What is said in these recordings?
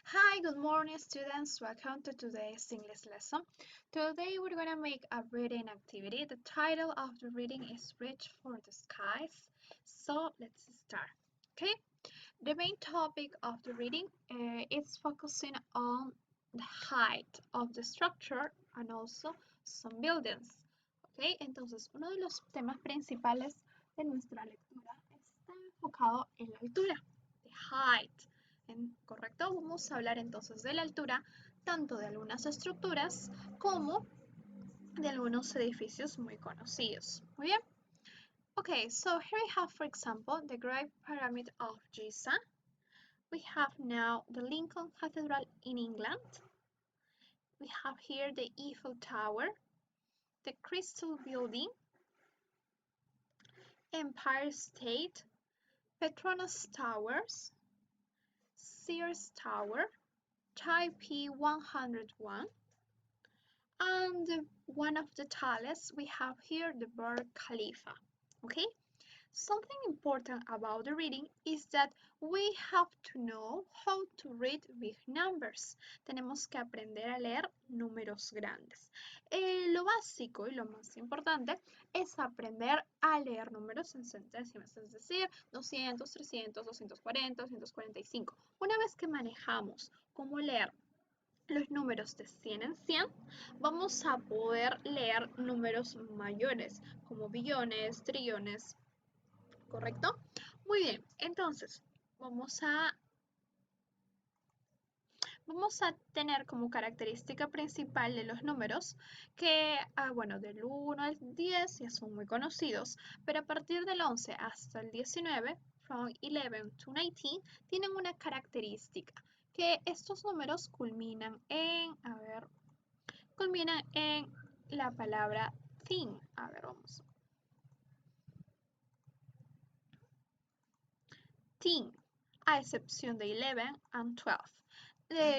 Hi, good morning students. Welcome to today's English lesson. Today we're going to make a reading activity. The title of the reading is Reach for the Skies. So let's start. Okay, the main topic of the reading is focusing on the height of the structure and also some buildings. Okay, entonces uno de los temas principales de nuestra lectura está enfocado en la altura, the height. ¿Correcto? Vamos a hablar entonces de la altura, tanto de algunas estructuras como de algunos edificios muy conocidos. Muy bien. Okay, so here we have, for example, the Great Pyramid of Giza. We have now the Lincoln Cathedral in England. We have here the Eiffel Tower, the Crystal Building, Empire State, Petronas Towers, Sears Tower, Taipei 101, and one of the tallest we have here the Burj Khalifa. Okay, something important about the reading is that we have to know how to read big numbers. Tenemos que aprender a leer números grandes. Lo básico y lo más importante es aprender a leer números en centésimas, es decir, 200, 300, 240, 245. Una vez que manejamos cómo leer los números de 100 en 100, vamos a poder leer números mayores, como billones, trillones, ¿correcto? Muy bien, entonces vamos a tener como característica principal de los números que, bueno, del 1 al 10 ya son muy conocidos, pero a partir del 11 hasta el 19, from 11 to 19, tienen una característica, que estos números culminan en la palabra thing. A ver, vamos. Thing, a excepción de 11 and 12.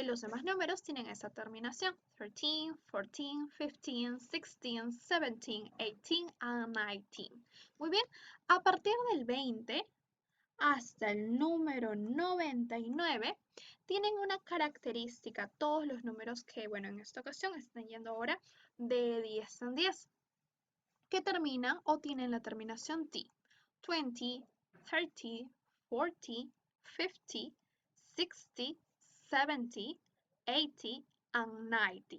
Los demás números tienen esa terminación. 13, 14, 15, 16, 17, 18 and 19. Muy bien, a partir del 20 hasta el número 99 tienen una característica. Todos los números que, bueno, en esta ocasión están yendo ahora de 10 en 10, que terminan o tienen la terminación T. 20, 30, 40, 50, 60, 70, 80 and 90.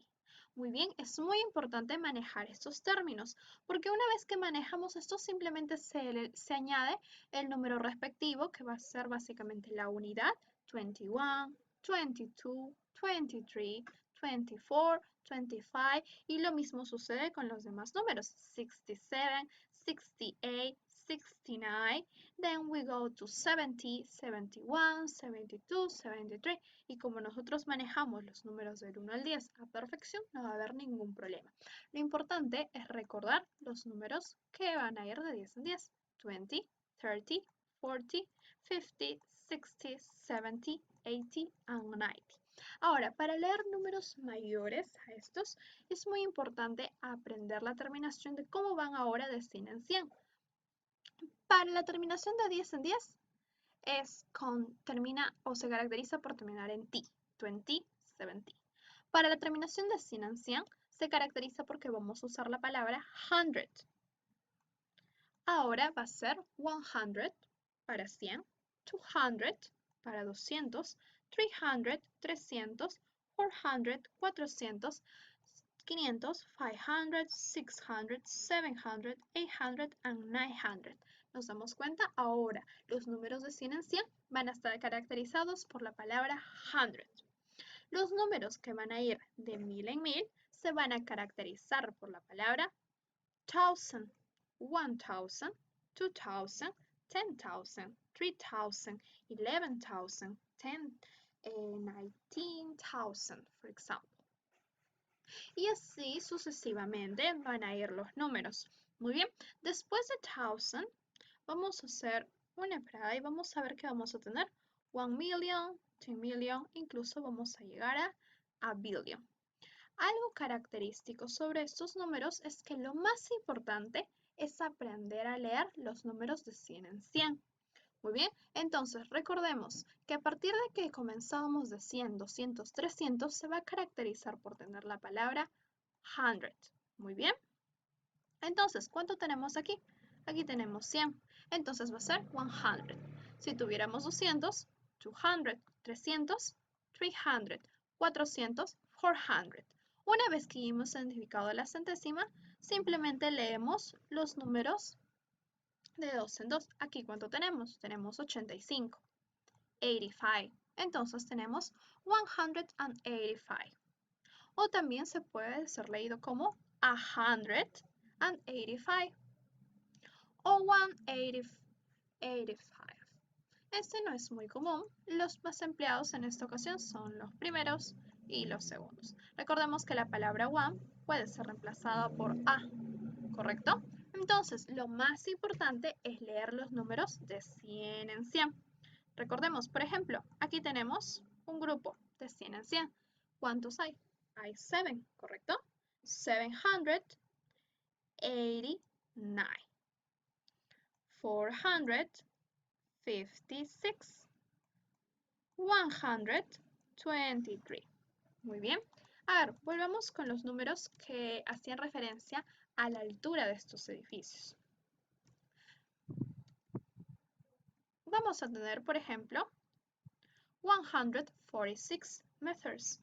Muy bien, es muy importante manejar estos términos, porque una vez que manejamos esto simplemente se añade el número respectivo, que va a ser básicamente la unidad, 21, 22, 23, 24, 25, y lo mismo sucede con los demás números, 67, 68, 69, then we go to 70, 71, 72, 73, y como nosotros manejamos los números del 1 al 10 a perfección, no va a haber ningún problema. Lo importante es recordar los números que van a ir de 10 en 10, 20, 30, 40, 50, 60, 70, 80 and 90. Ahora, para leer números mayores a estos, es muy importante aprender la terminación de cómo van ahora de 100 en 100. Para la terminación de 10 en 10, termina o se caracteriza por terminar en T, 20, 70. Para la terminación de 100 en 100, se caracteriza porque vamos a usar la palabra 100. Ahora va a ser 100 para 100, 200 para 200, 300, 300, 400, 400, 500, 500, 600, 700, 800 and 900. Nos damos cuenta, ahora los números de 100 en 100 van a estar caracterizados por la palabra 100. Los números que van a ir de 1000 en 1000 se van a caracterizar por la palabra 1000, 1000, 2000, 10,000, 3000, 11,000, 19,000, for example. Y así sucesivamente van a ir los números. Muy bien, después de 1000 vamos a hacer una parada y vamos a ver que vamos a tener 1 million, 2 million, incluso vamos a llegar a billion. Algo característico sobre estos números es que lo más importante es aprender a leer los números de 100 en 100. Muy bien, entonces recordemos que a partir de que comenzábamos de 100, 200, 300, se va a caracterizar por tener la palabra 100. Muy bien. Entonces, ¿cuánto tenemos aquí? Aquí tenemos 100. Entonces va a ser 100. Si tuviéramos 200, 200, 300, 300, 400, 400. Una vez que hemos identificado la centésima, simplemente leemos los números de 2 en 2. Aquí, ¿cuánto tenemos? Tenemos 85. 85. Entonces tenemos 185. O también se puede ser leído como 185 o 185. Este no es muy común. Los más empleados en esta ocasión son los primeros y los segundos. Recordemos que la palabra one puede ser reemplazada por a, ¿correcto? Entonces, lo más importante es leer los números de 100 en 100. Recordemos, por ejemplo, aquí tenemos un grupo de 100 en 100. ¿Cuántos hay? Hay 7, ¿correcto? 789. 456. 123. Muy bien. A ver, volvamos con los números que hacían referencia a la altura de estos edificios. Vamos a tener, por ejemplo, 146 meters,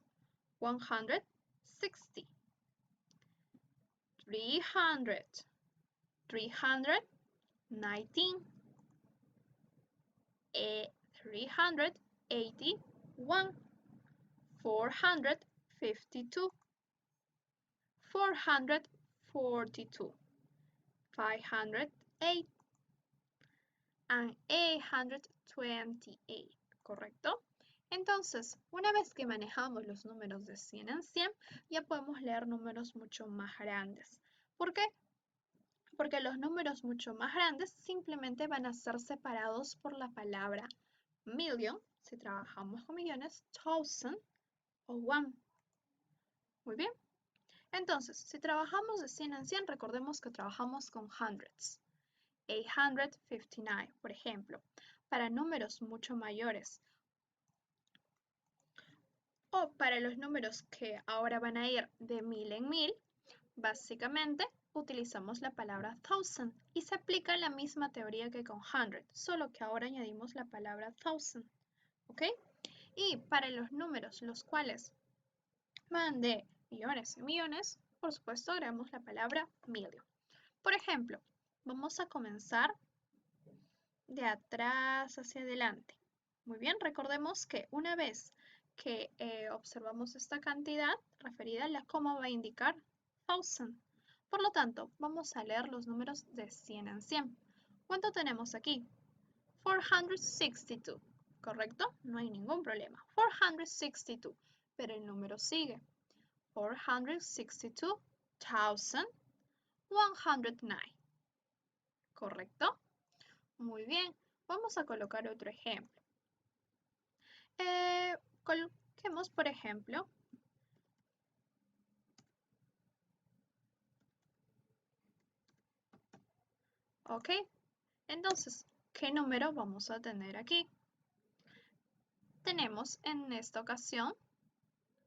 160, 300, 319, 381, 452, 442, 508, and 828, ¿correcto? Entonces, una vez que manejamos los números de 100 en 100, ya podemos leer números mucho más grandes. ¿Por qué? Porque los números mucho más grandes simplemente van a ser separados por la palabra million, si trabajamos con millones, thousand o one. Muy bien. Entonces, si trabajamos de 100 en 100, recordemos que trabajamos con hundreds. 859, por ejemplo, para números mucho mayores. O para los números que ahora van a ir de 1000 en 1000, básicamente utilizamos la palabra thousand y se aplica la misma teoría que con hundred, solo que ahora añadimos la palabra thousand. ¿Ok? Y para los números los cuales van de millones en millones, por supuesto agregamos la palabra million. Por ejemplo, vamos a comenzar de atrás hacia adelante. Muy bien, recordemos que una vez que observamos esta cantidad referida, la coma va a indicar 1000. Por lo tanto, vamos a leer los números de 100 en 100. ¿Cuánto tenemos aquí? 462, ¿correcto? No hay ningún problema. 462, pero el número sigue. 462,109, ¿correcto? Muy bien, vamos a colocar otro ejemplo. Coloquemos, por ejemplo, ok, entonces, ¿qué número vamos a tener aquí? Tenemos en esta ocasión,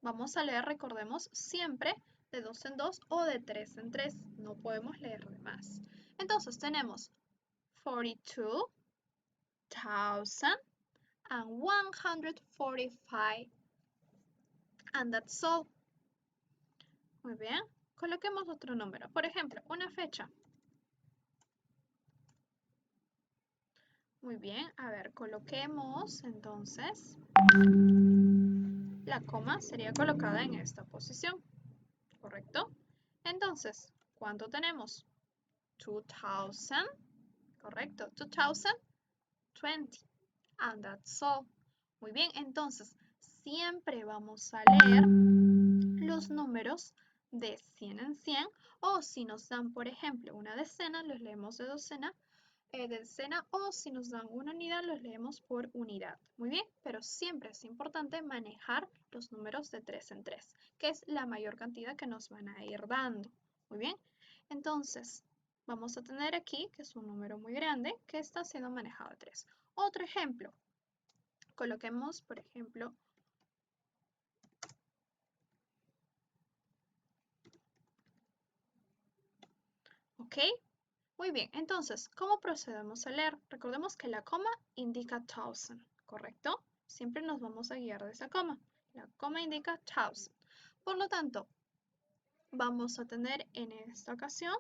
vamos a leer, recordemos, siempre de 2 en 2 o de 3 en 3, no podemos leer de más. Entonces tenemos 42,145, and that's all. Muy bien, coloquemos otro número, por ejemplo, una fecha. Muy bien, a ver, coloquemos entonces, la coma sería colocada en esta posición, ¿correcto? Entonces, ¿cuánto tenemos? 2000, correcto, 2020, and that's all. Muy bien, entonces, siempre vamos a leer los números de 100 en 100, o si nos dan, por ejemplo, una decena, los leemos de decena, o si nos dan una unidad, los leemos por unidad. Muy bien, pero siempre es importante manejar los números de 3 en 3, que es la mayor cantidad que nos van a ir dando. Muy bien, entonces, vamos a tener aquí que es un número muy grande que está siendo manejado a 3. Otro ejemplo. Coloquemos, por ejemplo, ¿ok? Muy bien, entonces, ¿cómo procedemos a leer? Recordemos que la coma indica 1000, ¿correcto? Siempre nos vamos a guiar de esa coma. La coma indica 1000. Por lo tanto, vamos a tener en esta ocasión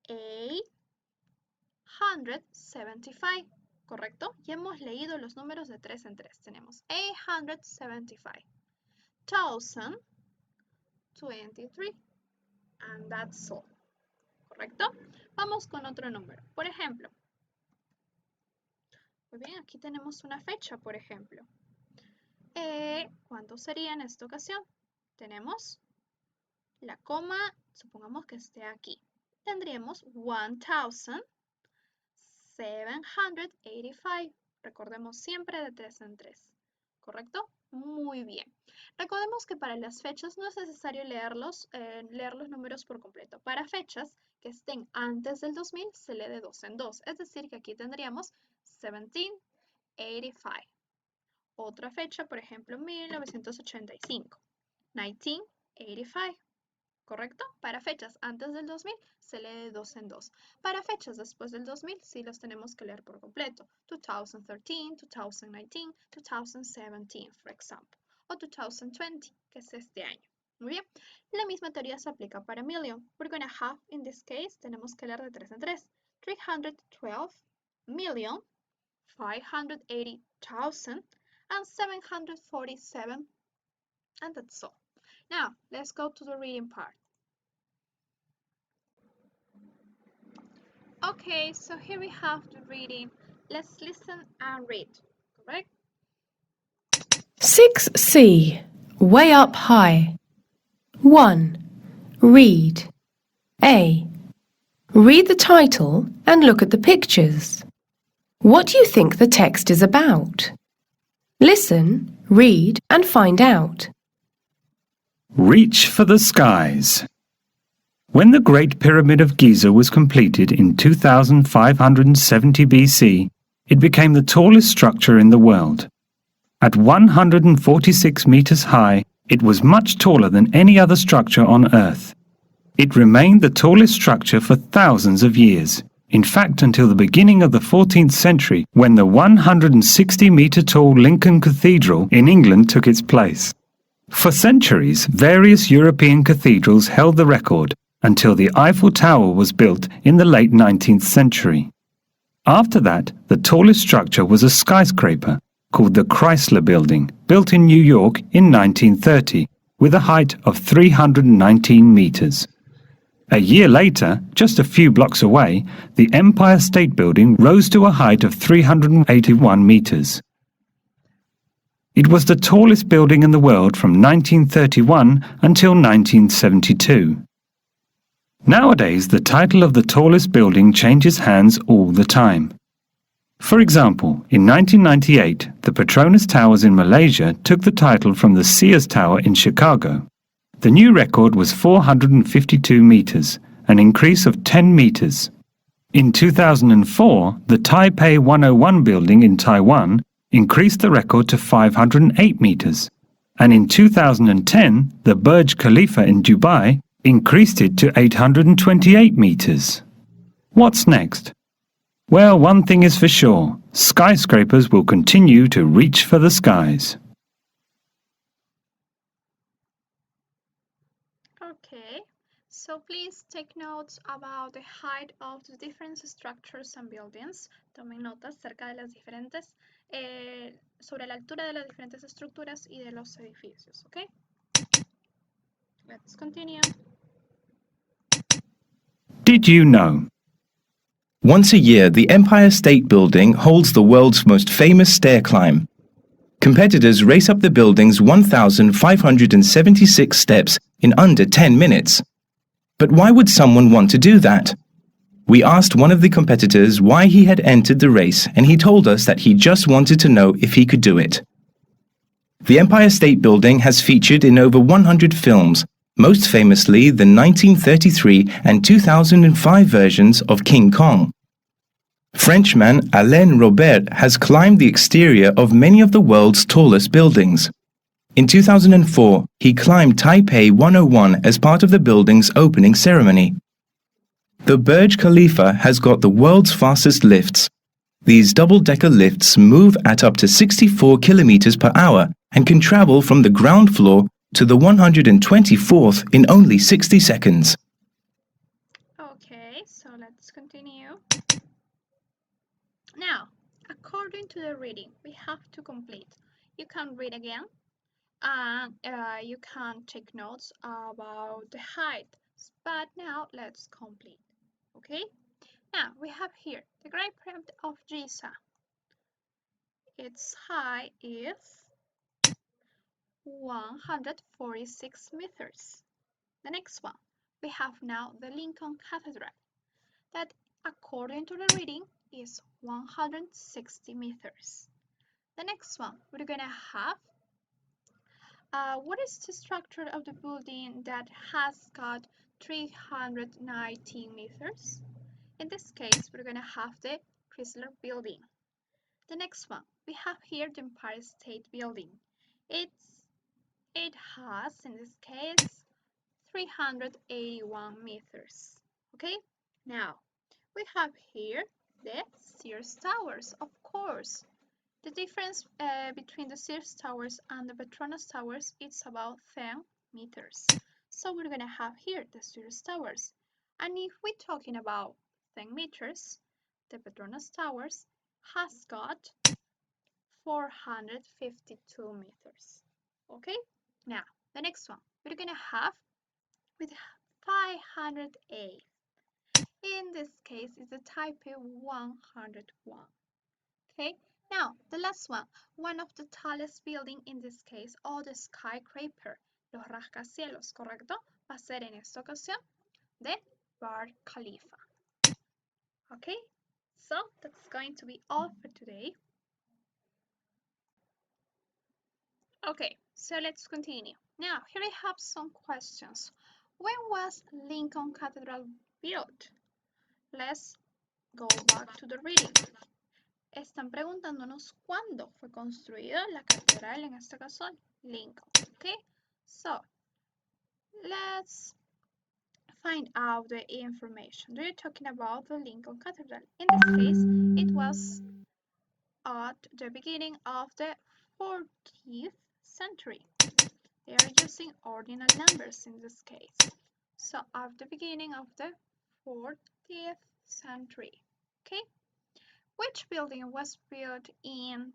875, ¿correcto? Ya hemos leído los números de 3 en 3. Tenemos 875, 1023, and that's all. ¿Correcto? Vamos con otro número. Por ejemplo, muy bien, aquí tenemos una fecha, por ejemplo. ¿Cuánto sería en esta ocasión? Tenemos la coma, supongamos que esté aquí. Tendríamos 1785. Recordemos siempre de 3 en 3. ¿Correcto? Muy bien. Recordemos que para las fechas no es necesario leer los números por completo. Para fechas que estén antes del 2000 se lee de 2 en 2. Es decir, que aquí tendríamos 1785. Otra fecha, por ejemplo, 1985. 1985. ¿Correcto? Para fechas antes del 2000 se lee de 2 en 2. Para fechas después del 2000 sí los tenemos que leer por completo. 2013, 2019, 2017, por ejemplo. O 2020, que es este año. Muy bien. La misma teoría se aplica para million. We're going to have, in this case, tenemos que leer de 3 en 3. 312,580,000 and 747. And that's all. Now, let's go to the reading part. Okay, so here we have the reading. Let's listen and read, correct? 6C. Way up high. 1. Read. A. Read the title and look at the pictures. What do you think the text is about? Listen, read and find out. Reach for the skies. When the Great Pyramid of Giza was completed in 2570 BC, it became the tallest structure in the world. At 146 meters high, it was much taller than any other structure on Earth. It remained the tallest structure for thousands of years, in fact until the beginning of the 14th century, when the 160-meter-tall Lincoln Cathedral in England took its place. For centuries, various European cathedrals held the record until the Eiffel Tower was built in the late 19th century. After that, the tallest structure was a skyscraper called the Chrysler Building, built in New York in 1930, with a height of 319 meters. A year later, just a few blocks away, the Empire State Building rose to a height of 381 meters. It was the tallest building in the world from 1931 until 1972. Nowadays, the title of the tallest building changes hands all the time. For example, in 1998, the Petronas Towers in Malaysia took the title from the Sears Tower in Chicago. The new record was 452 meters, an increase of 10 meters. In 2004, the Taipei 101 building in Taiwan increased the record to 508 meters, and in 2010, the Burj Khalifa in Dubai increased it to 828 meters. What's next? Well, one thing is for sure, skyscrapers will continue to reach for the skies. Okay, so please take notes about the height of the different structures and buildings. Tomen notas acerca de las diferentes, sobre la altura de las diferentes estructuras y de los edificios, okay? Let's continue. Did you know? Once a year, the Empire State Building holds the world's most famous stair climb. Competitors race up the building's 1,576 steps in under 10 minutes. But why would someone want to do that? We asked one of the competitors why he had entered the race, and he told us that he just wanted to know if he could do it. The Empire State Building has featured in over 100 films, most famously the 1933 and 2005 versions of King Kong. Frenchman Alain Robert has climbed the exterior of many of the world's tallest buildings. In 2004, he climbed Taipei 101 as part of the building's opening ceremony. The Burj Khalifa has got the world's fastest lifts. These double-decker lifts move at up to 64 kilometers per hour and can travel from the ground floor to the 124th in only 60 seconds. Okay, so let's continue. Now, according to the reading, we have to complete. You can read again, and you can take notes about the height. But now let's complete. Okay? Now we have here the Great Pyramid of Giza. Its height is 146 meters. The next one, we have now the Lincoln Cathedral, that according to the reading is 160 meters. The next one, we're gonna have what is the structure of the building that has got 319 meters? In this case, we're gonna have the Chrysler Building. The next one, we have here the Empire State Building. It has, in this case, 381 meters. Okay, now we have here the Sears Towers, of course. The difference between the Sears Towers and the Petronas Towers is about 10 meters. So we're gonna have here the Sears Towers. And if we're talking about 10 meters, the Petronas Towers has got 452 meters. Okay, now the next one we're gonna have with 508. In this case, is the Taipei 101. Okay, now the last one of the tallest building in this case, or the skyscraper, los rascacielos, ¿correcto? Va a ser en esta ocasión de Burj Khalifa. Okay, so that's going to be all for today. Okay, so let's continue. Now, here I have some questions. When was Lincoln Cathedral built? Let's go back to the reading. Están preguntándonos cuándo fue construida la catedral, en este caso Lincoln. Okay, so let's find out the information. They're talking about the Lincoln Cathedral. In this case, it was at the beginning of the 14th century. They are using ordinal numbers in this case. So at the beginning of the 14th century. Okay. Which building was built in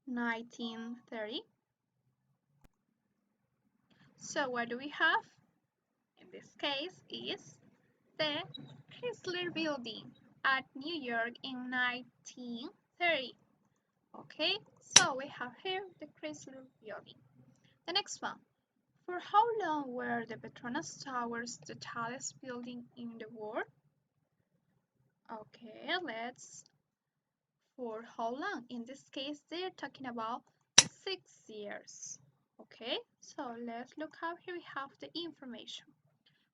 1930? So what do we have? In this case is the Chrysler Building at New York in 1930. Okay, so we have here the Chrysler Building. The next one. For how long were the Petronas Towers the tallest building in the world? Okay, for how long? In this case, they're talking about 6 years. Okay, so let's look how here we have the information.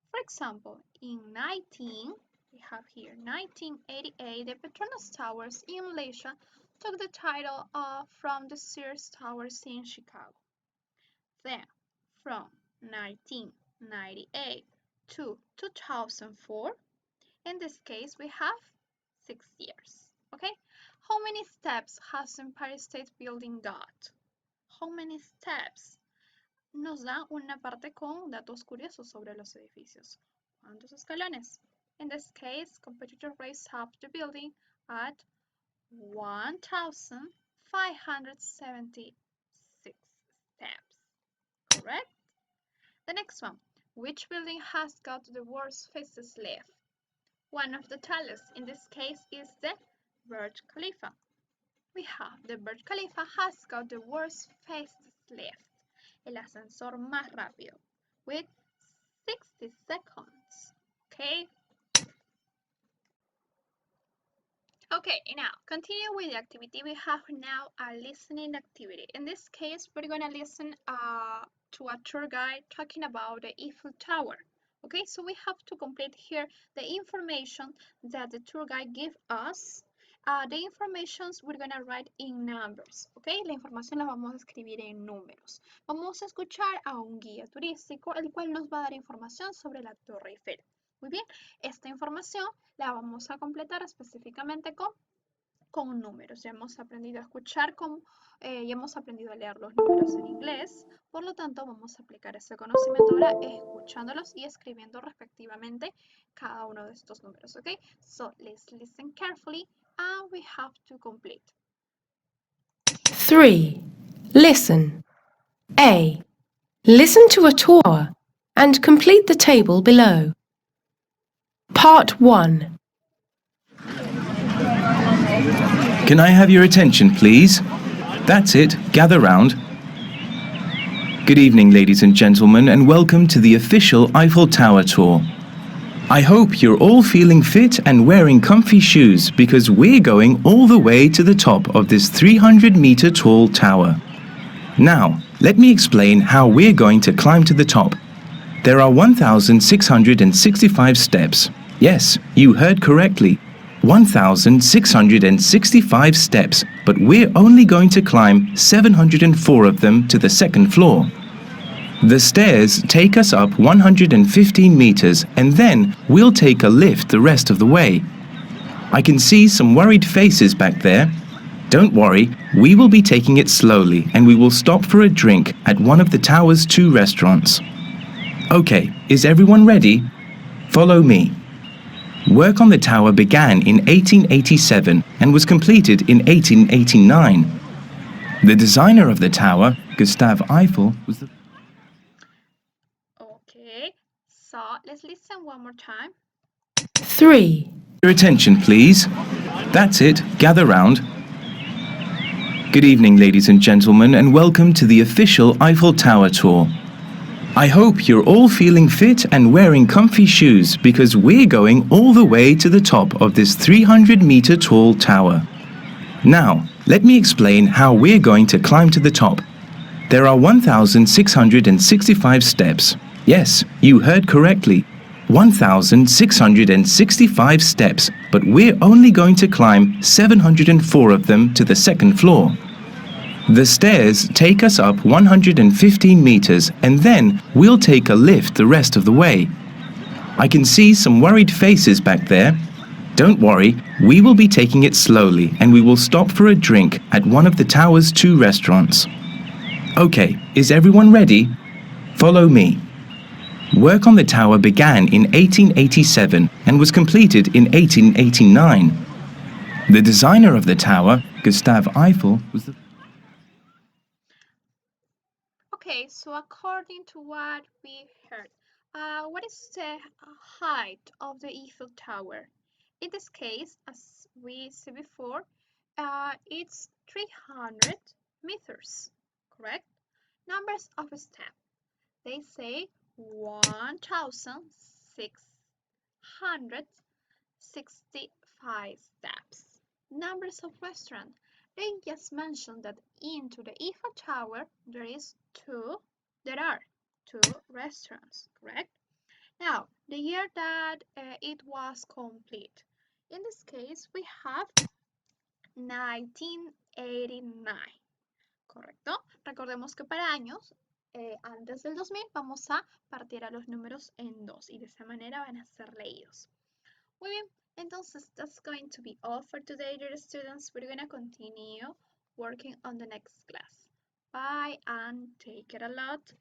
For example, in 1988, the Petronas Towers in Malaysia took the title from the Sears Towers in Chicago. Then, from 1998 to 2004, in this case, we have 6 years. Okay, how many steps has Empire State Building got? How many steps? Nos da una parte con datos curiosos sobre los edificios. ¿Cuántos escalones? In this case, competitors raised up the building at 1,576 steps. Correct? The next one. Which building has got the world's fastest lift? One of the tallest, in this case, is the Burj Khalifa. We have the Burj Khalifa has got the world's fastest lift, el ascensor más rápido, with 60 seconds. Okay. Okay, now continue with the activity. We have now a listening activity. In this case, we're going to listen to a tour guide talking about the Eiffel Tower. Okay, so we have to complete here the information that the tour guide give us. The informations we're going to write in numbers. Okay, la información la vamos a escribir en números. Vamos a escuchar a un guía turístico, el cual nos va a dar información sobre la Torre Eiffel. Muy bien, esta información la vamos a completar específicamente con números. Ya hemos aprendido a escuchar, ya hemos aprendido a leer los números en inglés. Por lo tanto, vamos a aplicar ese conocimiento ahora escuchándolos y escribiendo respectivamente cada uno de estos números. ¿Ok? So, let's listen carefully and we have to complete. 3. Listen. A. Listen to a tour and complete the table below. Part 1. Can I have your attention, please? That's it, gather round. Good evening, ladies and gentlemen, and welcome to the official Eiffel Tower tour. I hope you're all feeling fit and wearing comfy shoes because we're going all the way to the top of this 300-meter tall tower. Now, let me explain how we're going to climb to the top. There are 1,665 steps. Yes, you heard correctly. 1,665 steps, but we're only going to climb 704 of them to the second floor. The stairs take us up 115 meters and then we'll take a lift the rest of the way. I can see some worried faces back there. Don't worry, we will be taking it slowly and we will stop for a drink at one of the tower's 2 restaurants. Okay, is everyone ready? Follow me. Work on the tower began in 1887 and was completed in 1889. The designer of the tower, Gustave Eiffel, was the... Okay, so let's listen one more time. 3. Your attention, please. That's it, gather round. Good evening, ladies and gentlemen, and welcome to the official Eiffel Tower tour. I hope you're all feeling fit and wearing comfy shoes because we're going all the way to the top of this 300-meter tall tower. Now, let me explain how we're going to climb to the top. There are 1,665 steps. Yes, you heard correctly. 1,665 steps, but we're only going to climb 704 of them to the second floor. The stairs take us up 115 meters and then we'll take a lift the rest of the way. I can see some worried faces back there. Don't worry, we will be taking it slowly and we will stop for a drink at one of the tower's 2 restaurants. Okay, is everyone ready? Follow me. Work on the tower began in 1887 and was completed in 1889. The designer of the tower, Gustave Eiffel, was the... Okay, so according to what we heard, what is the height of the Eiffel Tower? In this case, as we see before, it's 300 meters, correct? Numbers of steps. They say 1,665 steps. Numbers of restaurants. They just mentioned that into the Eiffel Tower there are two restaurants, correct? Now, the year that it was complete. In this case, we have 1989, ¿correcto? Recordemos que para años antes del 2000 vamos a partir a los números en 2 y de esa manera van a ser leídos. Muy bien, entonces that's going to be all for today, dear students. We're going to continue working on the next class. Bye and take care a lot.